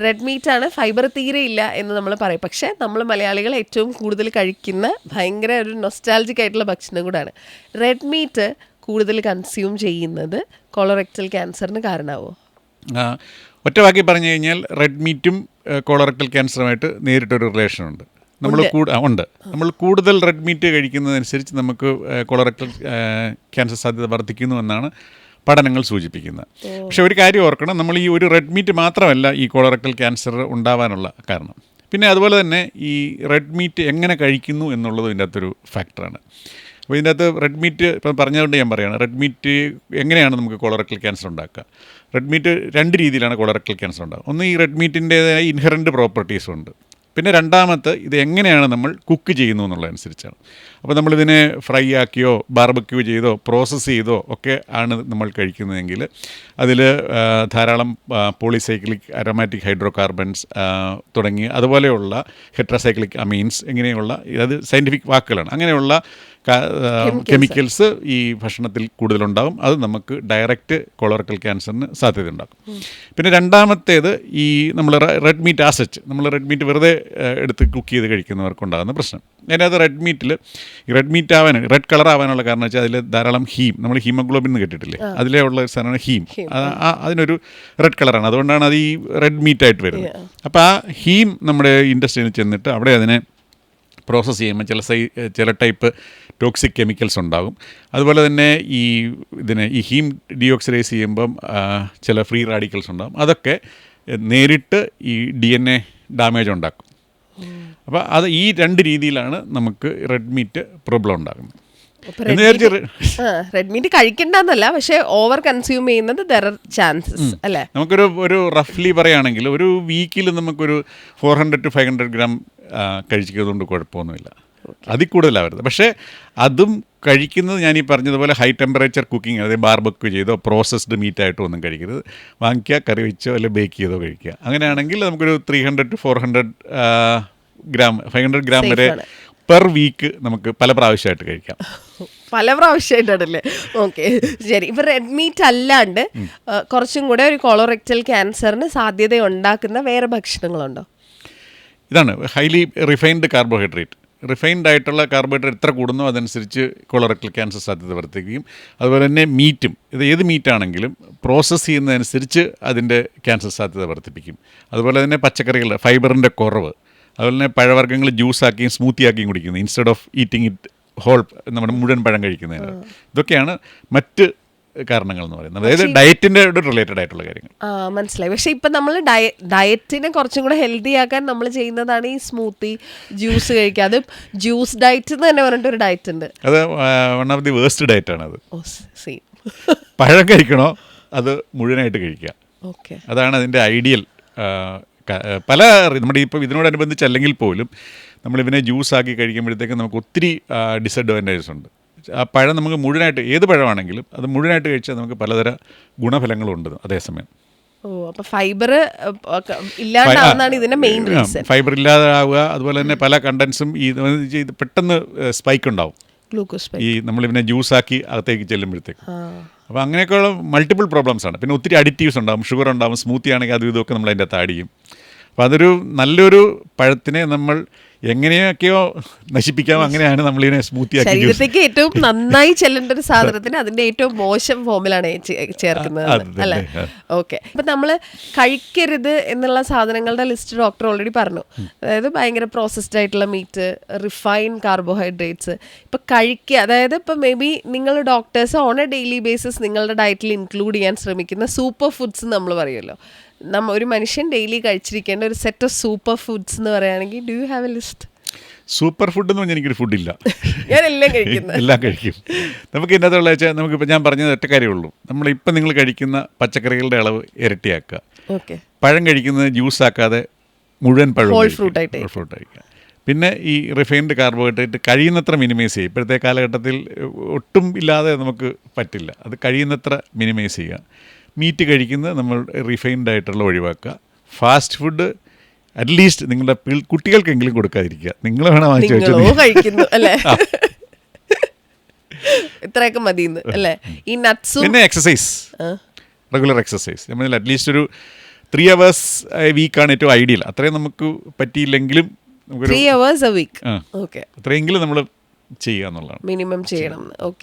Red meat ആണ്, fibre തീരെ ഇല്ല എന്ന് നമ്മൾ പറയും. പക്ഷേ നമ്മൾ മലയാളികൾ ഏറ്റവും കൂടുതൽ കഴിക്കുന്ന ഭയങ്കര ഒരു നൊസ്റ്റാൾജിക് ആയിട്ടുള്ള ഭക്ഷണം കൂടാണ്. റെഡ് മീറ്റ് കൂടുതൽ കൺസ്യൂം ചെയ്യുന്നത് കൊളറെക്ടൽ ക്യാൻസറിന് കാരണമാവോ? ഒറ്റ വാക്കി പറഞ്ഞു കഴിഞ്ഞാൽ റെഡ് മീറ്റും കൊളറക്ടൽ ക്യാൻസറുമായിട്ട് നേരിട്ടൊരു റിലേഷനുണ്ട്. നമ്മൾ കൂടുതൽ റെഡ് മീറ്റ് കഴിക്കുന്നതനുസരിച്ച് നമുക്ക് കൊളറക്ടൽ ക്യാൻസർ സാധ്യത വർദ്ധിക്കുന്നു എന്നാണ് പഠനങ്ങൾ സൂചിപ്പിക്കുന്നത്. പക്ഷെ ഒരു കാര്യം ഓർക്കണം, നമ്മൾ ഈ ഒരു റെഡ് മീറ്റ് മാത്രമല്ല ഈ കൊളറക്ടൽ ക്യാൻസർ ഉണ്ടാവാനുള്ള കാരണം. പിന്നെ അതുപോലെ തന്നെ ഈ റെഡ് മീറ്റ് എങ്ങനെ കഴിക്കുന്നു എന്നുള്ളത് ഇതിൻ്റെ അകത്തൊരു ഫാക്ടറാണ്. അപ്പോൾ ഇതിൻ്റെ അകത്ത് റെഡ് മീറ്റ് ഇപ്പം പറഞ്ഞതുകൊണ്ട് ഞാൻ പറയുകയാണ്, റെഡ് മീറ്റ് എങ്ങനെയാണ് നമുക്ക് കൊളറക്ടൽ ക്യാൻസർ ഉണ്ടാക്കുക. റെഡ് മീറ്റ് 2 രീതിയിലാണ് കൊളറക്ടൽ ക്യാൻസർ ഉണ്ടാകുക. ഒന്ന്, ഈ റെഡ് മീറ്റിൻ്റേതായ ഇൻഹെറൻറ്റ് പ്രോപ്പർട്ടീസും ഉണ്ട്. പിന്നെ രണ്ടാമത്തെ, ഇത് എങ്ങനെയാണ് നമ്മൾ കുക്ക് ചെയ്യുന്നു എന്നുള്ളതനുസരിച്ചാണ്. അപ്പോൾ നമ്മളിതിനെ ഫ്രൈ ആക്കിയോ ബാർബക്യൂ ചെയ്തോ പ്രോസസ്സ് ചെയ്തോ ഒക്കെ ആണ് നമ്മൾ കഴിക്കുന്നതെങ്കിൽ അതിൽ ധാരാളം പോളിസൈക്ലിക് അരോമാറ്റിക് ഹൈഡ്രോ കാർബൺസ് തുടങ്ങി അതുപോലെയുള്ള ഹെട്രാസൈക്ലിക് അമീൻസ് ഇങ്ങനെയുള്ള, അത് സയൻറ്റിഫിക് വാക്കുകളാണ്, അങ്ങനെയുള്ള കെമിക്കൽസ് ഈ ഭക്ഷണത്തിൽ കൂടുതലുണ്ടാകും. അത് നമുക്ക് ഡയറക്റ്റ് കൊളറക്ടൽ ക്യാൻസറിന് സാധ്യതയുണ്ടാകും. പിന്നെ രണ്ടാമത്തേത്, ഈ നമ്മൾ റെഡ് മീറ്റ് ആസച്ച്, നമ്മൾ റെഡ് മീറ്റ് വെറുതെ എടുത്ത് കുക്ക് ചെയ്ത് കഴിക്കുന്നവർക്കുണ്ടാകുന്ന പ്രശ്നം. അതിനകത്ത് റെഡ് മീറ്റിൽ ഈ റെഡ് മീറ്റ് ആവാൻ, റെഡ് കളർ ആവാനുള്ള കാരണം വെച്ചാൽ അതിൽ ധാരാളം ഹീം, നമ്മൾ ഹീമോഗ്ലോബിൻ എന്ന് കേട്ടിട്ടില്ലേ, അതിലെ ഉള്ള ഒരു സാധനമാണ് ഹീം. അതിനൊരു റെഡ് കളറാണ്, അതുകൊണ്ടാണ് അത് ഈ റെഡ് മീറ്റായിട്ട് വരുന്നത്. അപ്പോൾ ആ ഹീം നമ്മുടെ ഇൻഡസ്ട്രിയിൽ ചെന്നിട്ട് അവിടെ അതിനെ പ്രോസസ്സ് ചെയ്യുമ്പോൾ ചില ടൈപ്പ് ടോക്സിക് കെമിക്കൽസ് ഉണ്ടാകും. അതുപോലെ തന്നെ ഈ ഹീം ഡീഓക്സിഡൈസ് ചെയ്യുമ്പം ചില ഫ്രീ റാഡിക്കൽസ് ഉണ്ടാകും. അതൊക്കെ നേരിട്ട് ഈ DNA ഡാമേജ് ഉണ്ടാക്കും. അപ്പോൾ അത് ഈ 2 രീതിയിലാണ് നമുക്ക് റെഡ് മീറ്റ് പ്രോബ്ലം ഉണ്ടാകുന്നത്. റെഡ് മീറ്റ് കഴിക്കണ്ടെന്നല്ല, പക്ഷേ ഓവർ കൺസ്യൂം ചെയ്യുന്നത് ചാൻസസ് അല്ലേ? നമുക്കൊരു റഫ്ലി പറയുകയാണെങ്കിൽ ഒരു വീക്കിൽ നമുക്കൊരു 400 to 500 ഗ്രാം കഴിക്കുന്നതുകൊണ്ട് കുഴപ്പമൊന്നുമില്ല. അതിൽ കൂടുതലാവരുത്. പക്ഷേ അതും കഴിക്കുന്നത് ഞാൻ ഈ പറഞ്ഞതുപോലെ ഹൈ ടെമ്പറേച്ചർ കുക്കിംഗ്, അതായത് ബാർബക്യൂ ചെയ്തോ പ്രോസസ്ഡ് മീറ്റായിട്ടോ ഒന്നും കഴിക്കരുത്. വാങ്ങിക്കുക, കറി വെച്ചോ അല്ലെങ്കിൽ ബേക്ക് ചെയ്തോ കഴിക്കുക. അങ്ങനെയാണെങ്കിൽ നമുക്കൊരു 300 to 400 ഗ്രാം 500 ഗ്രാം വരെ പെർ വീക്ക് നമുക്ക് പല പ്രാവശ്യമായിട്ട് കഴിക്കാം. പല പ്രാവശ്യമായിട്ടാണല്ലേ? ഓക്കെ, ശരി. ഇപ്പം റെഡ് മീറ്റ് അല്ലാണ്ട് കുറച്ചും കൂടെ ഒരു കൊളറക്ടൽ ക്യാൻസറിന് സാധ്യത ഉണ്ടാക്കുന്ന വേറെ ഭക്ഷണങ്ങളുണ്ടോ? ഇതാണ് ഹൈലി റിഫൈൻഡ് കാർബോഹൈഡ്രേറ്റ്. റിഫൈൻഡ് ആയിട്ടുള്ള കാർബോഹൈഡ്രേറ്റ് എത്ര കൂടുന്നോ അതനുസരിച്ച് കൊളറക്ടൽ ക്യാൻസർ സാധ്യത വർദ്ധിക്കുകയും, അതുപോലെ തന്നെ മീറ്റും, ഇത് ഏത് മീറ്റാണെങ്കിലും പ്രോസസ്സ് ചെയ്യുന്നതനുസരിച്ച് അതിൻ്റെ ക്യാൻസർ സാധ്യത വർദ്ധിപ്പിക്കും. അതുപോലെ തന്നെ പച്ചക്കറികളുടെ ഫൈബറിൻ്റെ കുറവ്, അതുപോലെ തന്നെ പഴവർഗ്ഗങ്ങൾ ജ്യൂസാക്കിയും സ്മൂത്തിയാക്കിയും കുടിക്കുന്നത് instead of eating it whole, നമ്മുടെ മുഴുവൻ പഴം കഴിക്കുന്നതിന്. ഇതൊക്കെയാണ് മറ്റ് കാരണങ്ങൾ എന്ന് പറയുന്നത്, അതായത് ഡയറ്റിൻ്റെ റിലേറ്റഡ് ആയിട്ടുള്ള കാര്യങ്ങൾ. മനസ്സിലായി. പക്ഷേ ഇപ്പം നമ്മൾ ഡയറ്റിനെ കുറച്ചും കൂടെ ഹെൽത്തി ആക്കാൻ നമ്മൾ ചെയ്യുന്നതാണ് ഈ സ്മൂത്തി, ജ്യൂസ് കഴിക്കുക. അത് ജ്യൂസ് ഡയറ്റ് എന്ന് തന്നെ പറഞ്ഞിട്ടൊരു ഡയറ്റ് ഉണ്ട്. അത് വൺ ഓഫ് ദി വേസ്റ്റ് ഡയറ്റാണ് അത്. പഴം കഴിക്കണോ അത് മുഴുവനായിട്ട് കഴിക്കുക. ഓക്കെ, അതാണ് അതിൻ്റെ ഐഡിയൽ. പല നമ്മുടെ ഇപ്പോൾ ഇതിനോടനുബന്ധിച്ച് അല്ലെങ്കിൽ പോലും നമ്മളിതിനെ ജ്യൂസാക്കി കഴിക്കുമ്പോഴത്തേക്കും നമുക്ക് ഒത്തിരി ഡിസഡ്വാൻറ്റേജസ് ഉണ്ട്. ആ പഴം നമുക്ക് മുഴുവനായിട്ട്, ഏത് പഴമാണെങ്കിലും അത് മുഴുവനായിട്ട് കഴിച്ചാൽ നമുക്ക് പലതര ഗുണഫലങ്ങളുണ്ട്. അതേസമയം ഫൈബർ ഇല്ലാണ്ടാവുന്നതാണ് ഇതിന്റെ മെയിൻ റീസൺ. ഫൈബർ ഇല്ലാതാവുക, അതുപോലെ തന്നെ പല കണ്ടൻസും ഇത് പെട്ടെന്ന് സ്പൈക്ക് ഉണ്ടാവും, ഗ്ലൂക്കോസ് ഈ നമ്മളിതിനെ ജ്യൂസാക്കി അകത്തേക്ക് ചെല്ലുമ്പോഴത്തേക്ക്. അപ്പോൾ അങ്ങനെയൊക്കെയുള്ള മൾട്ടിപ്പിൾ പ്രോബ്ലംസ് ആണ്. പിന്നെ ഒത്തിരി അഡിറ്റീവ്സ് ഉണ്ടാവും, ഷുഗർ ഉണ്ടാവും, സ്മൂത്തി ആണെങ്കിൽ അതും ഇതൊക്കെ നമ്മൾ അതിൻ്റെ അകത്ത് ആഡ് ചെയ്യും. അപ്പോൾ അതൊരു നല്ലൊരു പഴത്തിനെ നമ്മൾ എങ്ങനെയൊക്കെയോ നശിപ്പിക്കാം, അങ്ങനെയാണ് നമ്മളിതിനെ സ്മൂത്തി ആക്കി. ശരീരത്തേക്ക് ഏറ്റവും നന്നായി ചെല്ലേണ്ട ഒരു സാധനത്തിന് അതിന്റെ ഏറ്റവും മോശം ഫോമിലാണ് ചേർക്കുന്നത് അല്ലേ? ഓക്കെ, ഇപ്പൊ നമ്മൾ കഴിക്കരുത് എന്നുള്ള സാധനങ്ങളുടെ ലിസ്റ്റ് ഡോക്ടർ ഓൾറെഡി പറഞ്ഞു. അതായത് ഭയങ്കര പ്രോസസ്ഡ് ആയിട്ടുള്ള മീറ്റ്, റിഫൈൻഡ് കാർബോഹൈഡ്രേറ്റ്സ്. ഇപ്പൊ കഴിക്കുക, അതായത് ഇപ്പൊ മേ ബി നിങ്ങൾ doctors on A daily basis നിങ്ങളുടെ ഡയറ്റിൽ ഇൻക്ലൂഡ് ചെയ്യാൻ ശ്രമിക്കുന്ന സൂപ്പർ ഫുഡ്സ് നമ്മൾ പറയുമല്ലോ, ഒരു മനുഷ്യൻ ഡെയിലി കഴിച്ചിരിക്കേണ്ട ഒരു സെറ്റ് ഓഫ് സൂപ്പർ ഫുഡ്സ് എന്ന് പറയുകയാണെങ്കിൽ do you have A list? Super food എന്ന് പറഞ്ഞാൽ എനിക്കൊരു ഫുഡില്ല. ഞാൻ എല്ലാം കഴിക്കുന്നു, എല്ലാം കഴിക്കും. നമുക്ക് ഇതിനകത്തുള്ള വെച്ചാൽ നമുക്കിപ്പോൾ ഞാൻ പറഞ്ഞത് ഒറ്റ കാര്യമുള്ളൂ, നമ്മളിപ്പോൾ നിങ്ങൾ കഴിക്കുന്ന പച്ചക്കറികളുടെ അളവ് ഇരട്ടിയാക്കുക. ഓക്കെ, പഴം കഴിക്കുന്നത് ജ്യൂസാക്കാതെ മുഴുവൻ പഴം ഫ്രൂട്ട് കഴിക്കുക. പിന്നെ ഈ റിഫൈൻഡ് കാർബോഹൈഡ്രേറ്റ് കഴിയുന്നത്ര മിനിമൈസ് ചെയ്യുക. ഇപ്പോഴത്തെ കാലഘട്ടത്തിൽ ഒട്ടും ഇല്ലാതെ നമുക്ക് പറ്റില്ല, അത് കഴിയുന്നത്ര മിനിമൈസ് ചെയ്യുക. മീറ്റ് കഴിക്കുന്നത് നമ്മൾ റിഫൈൻഡ് ആയിട്ടുള്ള ഒഴിവാക്കുക. ഫാസ്റ്റ് ഫുഡ് അറ്റ്ലീസ്റ്റ് നിങ്ങളുടെ കുട്ടികൾക്കെങ്കിലും കൊടുക്കാതിരിക്കുക. നിങ്ങൾ വേണം കഴിക്കുന്നു അല്ലേ? ഇത്രയൊക്കെ മതി അല്ലേ? ഈ നട്ട്സും പിന്നെ എക്സസൈസ്, റെഗുലർ എക്സസൈസ്. നമ്മൾ അറ്റ്ലീസ്റ്റ് ഒരു 3 hours വീക്കാണ് ഏറ്റവും ഐഡിയൽ. അത്രയും നമുക്ക് പറ്റിയില്ലെങ്കിലും നമുക്കൊരു 3 hours a week. ആ ഓക്കെ, അത്രയെങ്കിലും നമ്മൾ ചെയ്യുക എന്നുള്ളതാണ്. മിനിമം ചെയ്യണം. ഓക്കെ.